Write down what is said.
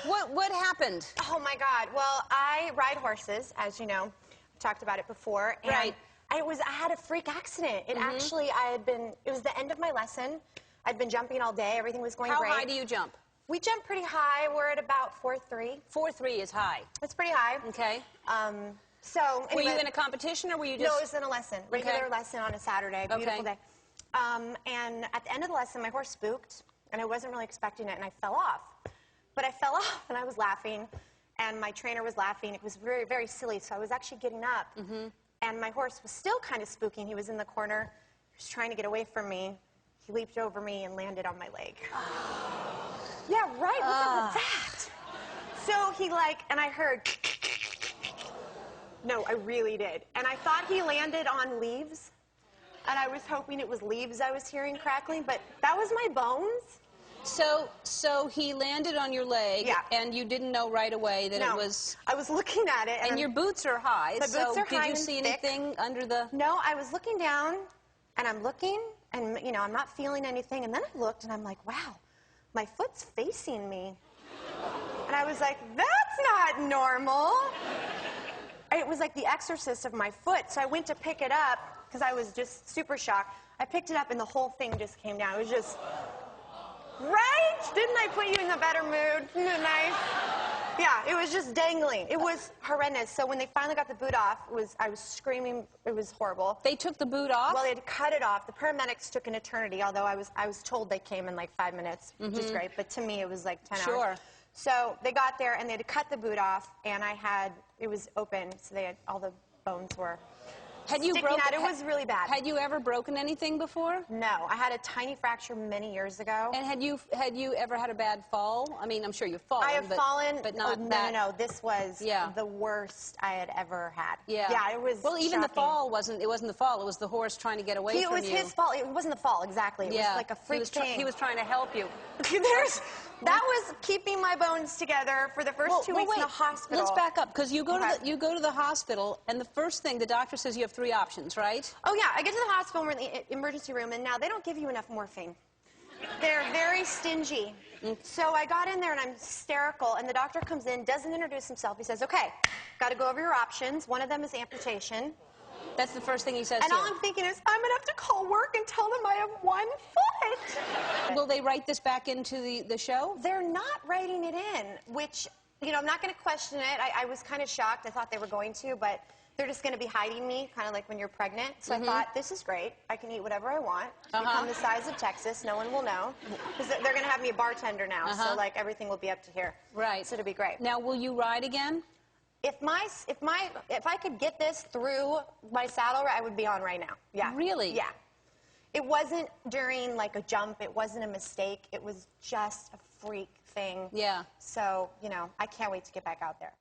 What happened? Oh my God. Well, I ride horses, as you know. I've talked about it before. And Right. I had a freak accident. It actually, it was the end of my lesson. I'd been jumping all day. Everything was going great. How high do you jump? We jump pretty high. We're at about 4.3. 4.3 is high. It's pretty high. Okay. So anyway, Were you in a competition or were you just... No, it was in a lesson. Regular lesson on a Saturday. Beautiful day. And at the end of the lesson, my horse spooked, and I wasn't really expecting it, and I fell off. But I fell off, and I was laughing, and my trainer was laughing. It was very, very silly, so I was actually getting up. And my horse was still kind of spooking. He was in the corner. He was trying to get away from me. He leaped over me and landed on my leg. Yeah, right. What's up with that? So he and I heard... No, I really did. And I thought he landed on leaves. And I was hoping it was leaves I was hearing crackling, but that was my bones. So he landed on your leg, and you didn't know right away that it was... I was looking at it. And your boots are high. My boots are high and did you see anything under the... No, I was looking down, and I'm looking, and, you know, I'm not feeling anything. And then I looked, and I'm like, wow, my foot's facing me. And I was like, that's not normal. It was like the exorcist of my foot. So I went to pick it up, because I was just super shocked. I picked it up, and the whole thing just came down. It was just... Right? Didn't I put you in a better mood? Isn't it nice? Yeah, it was just dangling. It was horrendous. So when they finally got the boot off, I was screaming. It was horrible. They took the boot off? Well, they had cut it off. The paramedics took an eternity, although I was told they came in like 5 minutes, which is great. But to me, it was like 10 hours. Sure. So they got there, and they had to cut the boot off, and it was open, so they had, all the bones were... sticking out. It was really bad. Had you ever broken anything before? No. I had a tiny fracture many years ago. And had you ever had a bad fall? I mean, I'm sure you've fallen. I have fallen, but not no. This was the worst I had ever had. Yeah. Yeah, it was Well, even shocking. the fall wasn't the fall. It was the horse trying to get away from you. It was his fault. It wasn't the fall, exactly. It was like a freak thing. He was trying to help you. That was keeping my bones together for the first 2 weeks in the hospital. Let's back up, because you go to the hospital, and the first thing the doctor says you have 3 options, right? Oh yeah, I get to the hospital, we're in the emergency room, and now they don't give you enough morphine. They're very stingy. So I got in there, and I'm hysterical, and the doctor comes in, doesn't introduce himself. He says, okay, got to go over your options. One of them is amputation. That's the first thing he says to you. And all I'm thinking is, I'm going to have to call work and tell them I have 1 foot. Will they write this back into the show? They're not writing it in, which, you know, I'm not going to question it. I was kind of shocked. I thought they were going to, but they're just going to be hiding me, kind of like when you're pregnant. So I thought, this is great. I can eat whatever I want. Become the size of Texas. No one will know. Because they're going to have me a bartender now, so, like, everything will be up to here. Right. So it'll be great. Now, will you ride again? If I could get this through my saddle, I would be on right now. Yeah. Really? Yeah. It wasn't during, like, a jump. It wasn't a mistake. It was just a freak thing. Yeah. So, you know, I can't wait to get back out there.